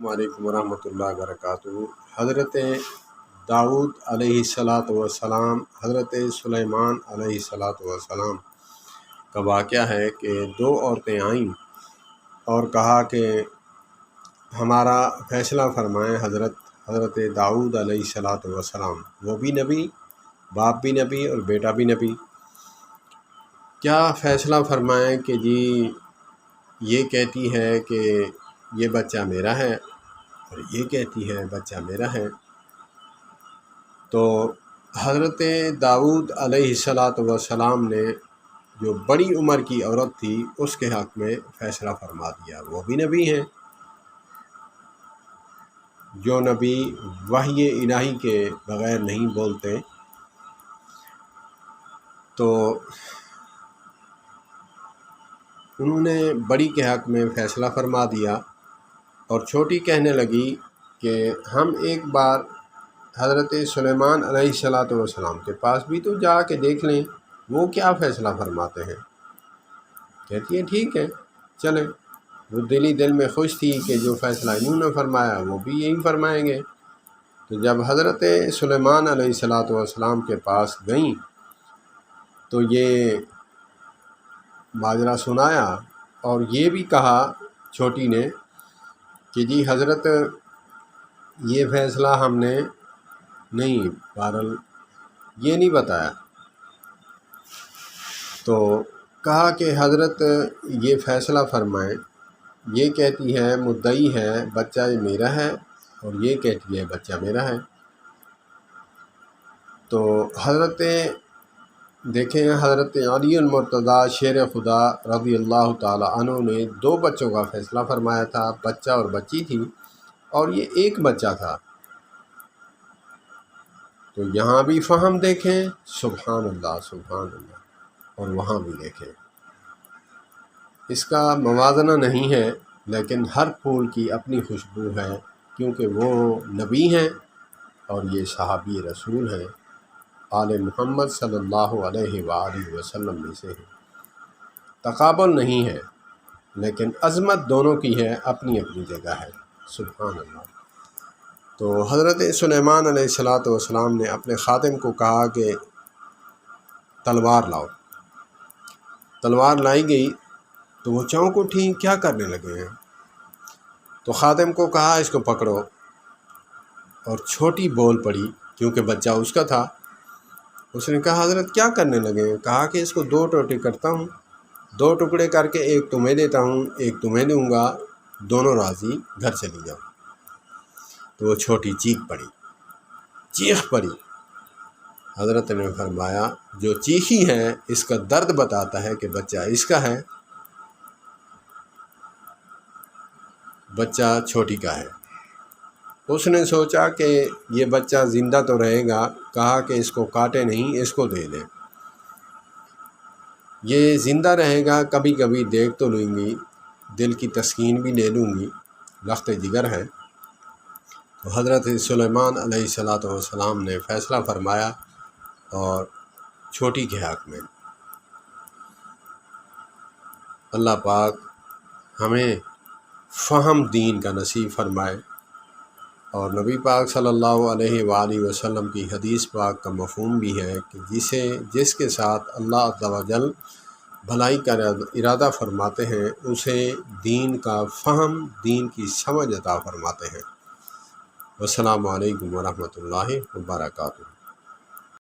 علیکم ورحمۃ اللہ وبرکاتہ۔ حضرت داؤد علیہ الصلاۃ والسلام، حضرت سلیمان علیہ الصلاۃ والسلام کا واقعہ ہے کہ دو عورتیں آئیں اور کہا کہ ہمارا فیصلہ فرمائیں حضرت داؤد علیہ الصلاۃ والسلام، وہ بھی نبی، باپ بھی نبی اور بیٹا بھی نبی، کیا فیصلہ فرمائیں کہ جی یہ کہتی ہے کہ یہ بچہ میرا ہے اور یہ کہتی ہے بچہ میرا ہے۔ تو حضرت داؤد علیہ الصلاۃ والسلام نے جو بڑی عمر کی عورت تھی اس کے حق میں فیصلہ فرما دیا، وہ بھی نبی ہیں، جو نبی وحی الہی کے بغیر نہیں بولتے، تو انہوں نے بڑی کے حق میں فیصلہ فرما دیا، اور چھوٹی کہنے لگی کہ ہم ایک بار حضرت سلیمان علیہ الصلاۃ والسلام کے پاس بھی تو جا کے دیکھ لیں وہ کیا فیصلہ فرماتے ہیں۔ کہتی ہے ٹھیک ہے چلیں، وہ دل میں خوش تھی کہ جو فیصلہ انہوں نے فرمایا وہ بھی یہی فرمائیں گے۔ تو جب حضرت سلیمان علیہ الصلاۃ والسلام کے پاس گئیں تو یہ ماجرا سنایا، اور یہ بھی کہا چھوٹی نے کہ جی حضرت یہ فیصلہ ہم نے نہیں، بہرحال یہ نہیں بتایا۔ تو کہا کہ حضرت یہ فیصلہ فرمائیں، یہ کہتی ہے مدعی ہے بچہ میرا ہے اور یہ کہتی ہے بچہ میرا ہے۔ تو حضرت علی المرتضیٰ شیر خدا رضی اللہ تعالی عنہ نے دو بچوں کا فیصلہ فرمایا تھا، بچہ اور بچی تھی، اور یہ ایک بچہ تھا۔ تو یہاں بھی فہم دیکھیں، سبحان اللہ سبحان اللہ، اور وہاں بھی دیکھیں، اس کا موازنہ نہیں ہے، لیکن ہر پھول کی اپنی خوشبو ہے، کیونکہ وہ نبی ہیں اور یہ صحابی رسول ہیں، آل محمد صلی اللہ علیہ وآلہ وسلم میں سے ہیں۔ تقابل نہیں ہے، لیکن عظمت دونوں کی ہے، اپنی اپنی جگہ ہے، سبحان اللہ۔ تو حضرت سلیمان علیہ الصلاۃ والسلام نے اپنے خادم کو کہا کہ تلوار لاؤ۔ تلوار لائی گئی تو وہ چونک اٹھی، کیا کرنے لگے ہیں؟ تو خادم کو کہا اس کو پکڑو، اور چھوٹی بول پڑی کیونکہ بچہ اس کا تھا۔ اس نے کہا حضرت کیا کرنے لگے ہیں؟ کہا کہ اس کو دو ٹوٹے کرتا ہوں، دو ٹکڑے کر کے ایک تمہیں دیتا ہوں ایک تمہیں دوں گا، دونوں راضی، گھر چلی جاؤ۔ تو وہ چھوٹی چیخ پڑی۔ حضرت نے فرمایا جو چیخی ہے اس کا درد بتاتا ہے کہ بچہ اس کا ہے، بچہ چھوٹی کا ہے۔ اس نے سوچا کہ یہ بچہ زندہ تو رہے گا، کہا کہ اس کو کاٹے نہیں، اس کو دے دیں، یہ زندہ رہے گا، کبھی کبھی دیکھ تو لوں گی، دل کی تسکین بھی لے لوں گی، لخت جگر ہے۔ تو حضرت سلیمان علیہ الصلاۃ والسلام نے فیصلہ فرمایا، اور چھوٹی کے حق میں۔ اللہ پاک ہمیں فہم دین کا نصیب فرمائے، اور نبی پاک صلی اللہ علیہ وآلہ وسلم کی حدیث پاک کا مفہوم بھی ہے کہ جس کے ساتھ اللہ عز و جل بھلائی کا ارادہ فرماتے ہیں اسے دین کا فہم، دین کی سمجھ عطا فرماتے ہیں۔ والسلام علیکم ورحمۃ اللہ وبرکاتہ۔